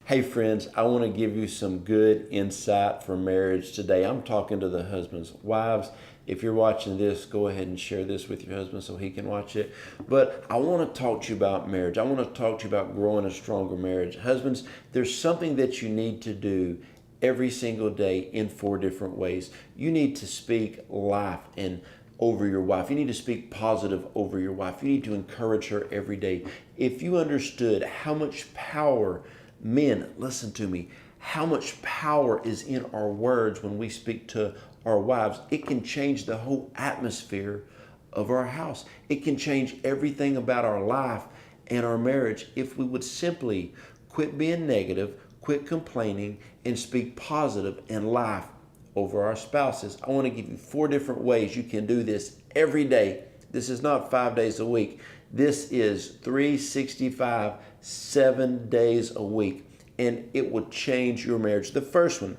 Hey friends, I want to give you some good insight for marriage today. I'm talking to the husbands. Wives, if you're watching this, go ahead and share this with your husband so he can watch it. But I want to talk to you about marriage. I want to talk to you about growing a stronger marriage. Husbands, there's something that you need to do every single day in four different ways. You need to speak life and over your wife. You need to speak positive over your wife. You need to encourage her every day. If you understood how much power, men, listen to me, how much power is in our words when we speak to our wives, it can change the whole atmosphere of our house. It can change everything about our life and our marriage if we would simply quit being negative, quit complaining, and speak positive and life over our spouses. I want to give you four different ways you can do this every day. This is not 5 days a week. This is 365, 7 days a week, and it will change your marriage. The first one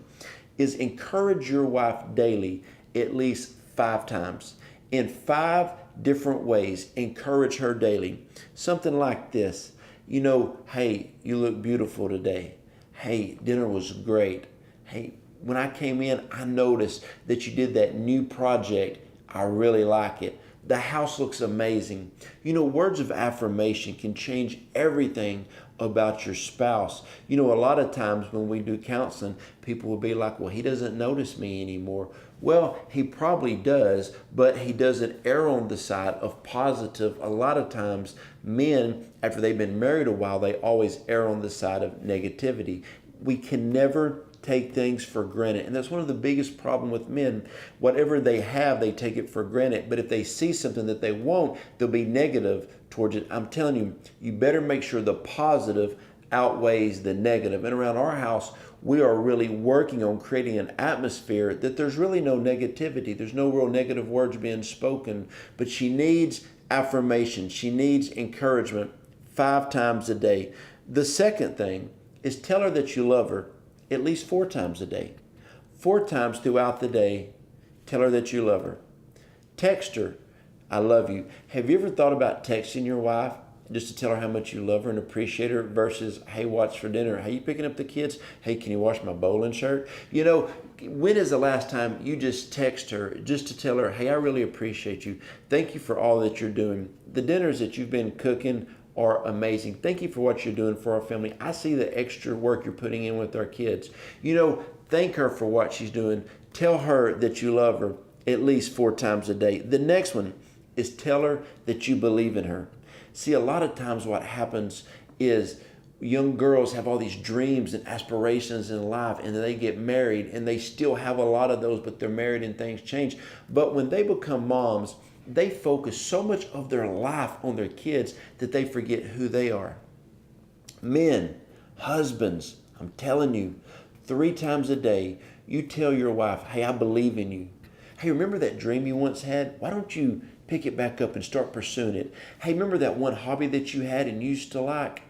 is encourage your wife daily at least 5 times. In 5 different ways, encourage her daily. Something like this. Hey, you look beautiful today. Hey, dinner was great. Hey, when I came in, I noticed that you did that new project. I really like it. The house looks amazing. Words of affirmation can change everything about your spouse. A lot of times when we do counseling, people will be like, well, he doesn't notice me anymore. Well, he probably does, but he doesn't err on the side of positive. A lot of times, men, after they've been married a while, they always err on the side of negativity. We can never take things for granted. And that's one of the biggest problem with men. Whatever they have, they take it for granted. But if they see something that they want, they'll be negative towards it. I'm telling you, you better make sure the positive outweighs the negative. And around our house, we are really working on creating an atmosphere that there's really no negativity. There's no real negative words being spoken. But she needs affirmation. She needs encouragement 5 times a day. The second thing is tell her that you love her at least 4 times a day. 4 times throughout the day, tell her that you love her. Text her, I love you. Have you ever thought about texting your wife just to tell her how much you love her and appreciate her versus, hey, what's for dinner? Hey, you picking up the kids? Hey, can you wash my bowling shirt? When is the last time you just text her just to tell her, hey, I really appreciate you. Thank you for all that you're doing. The dinners that you've been cooking are amazing. Thank you for what you're doing for our family. I see the extra work you're putting in with our kids. Thank her for what she's doing. Tell her that you love her at least 4 times a day. The next one is tell her that you believe in her. See, a lot of times what happens is young girls have all these dreams and aspirations in life, and then they get married and they still have a lot of those, but they're married and things change. But when they become moms, they focus so much of their life on their kids that they forget who they are. Men, husbands, I'm telling you, 3 times a day, you tell your wife, hey, I believe in you. Hey, remember that dream you once had? Why don't you pick it back up and start pursuing it? Hey, remember that one hobby that you had and used to like?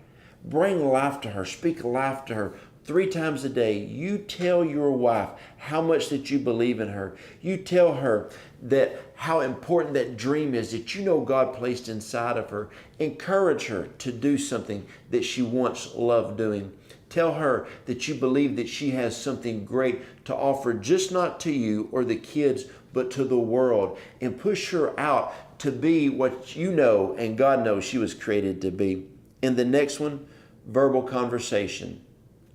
Bring life to her. Speak life to her. 3 times a day, you tell your wife how much that you believe in her. You tell her that how important that dream is that God placed inside of her. Encourage her to do something that she once loved doing. Tell her that you believe that she has something great to offer, just not to you or the kids, but to the world. And push her out to be what you know and God knows she was created to be. And the next one, verbal conversation.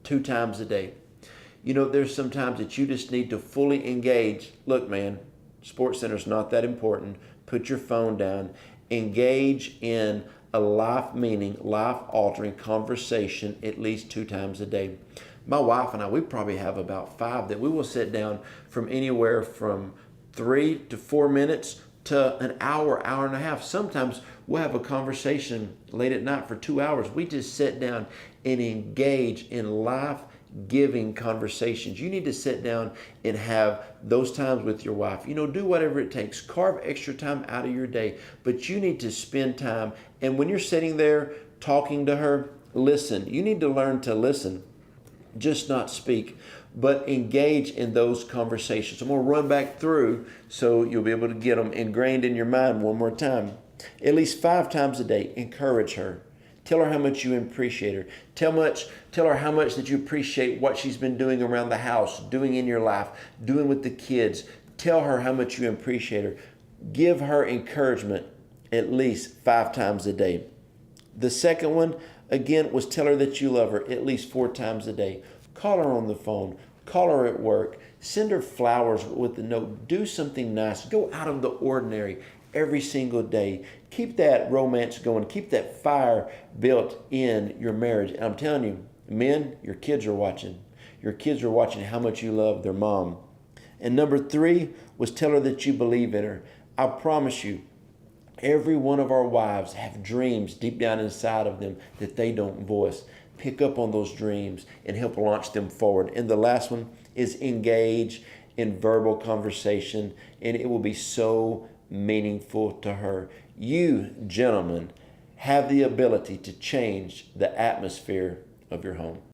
2 times a day. There's some times that you just need to fully engage. Look, man, Sports Center's not that important. Put your phone down. Engage in a life-meaning, life-altering conversation at least 2 times a day. My wife and I, we probably have about 5 that we will sit down from anywhere from 3 to 4 minutes to an hour, hour and a half. Sometimes we'll have a conversation late at night for 2 hours. We just sit down and engage in life-giving conversations. You need to sit down and have those times with your wife. Do whatever it takes. Carve extra time out of your day, but you need to spend time. And when you're sitting there talking to her, listen. You need to learn to listen, just not speak, but engage in those conversations. I'm going to run back through so you'll be able to get them ingrained in your mind one more time. At least 5 times a day, encourage her. Tell her how much you appreciate her. Tell her how much that you appreciate what she's been doing around the house, doing in your life, doing with the kids. Tell her how much you appreciate her. Give her encouragement at least 5 times a day. The second one, again, was tell her that you love her at least 4 times a day. Call her on the phone. Call her at work. Send her flowers with a note. Do something nice. Go out of the ordinary every single day. Keep that romance going. Keep that fire built in your marriage. And I'm telling you, men, your kids are watching. Your kids are watching how much you love their mom. And number 3 was tell her that you believe in her. I promise you, every one of our wives have dreams deep down inside of them that they don't voice. Pick up on those dreams and help launch them forward. And the last one is engage in verbal conversation, and it will be so meaningful to her. You, gentlemen, have the ability to change the atmosphere of your home.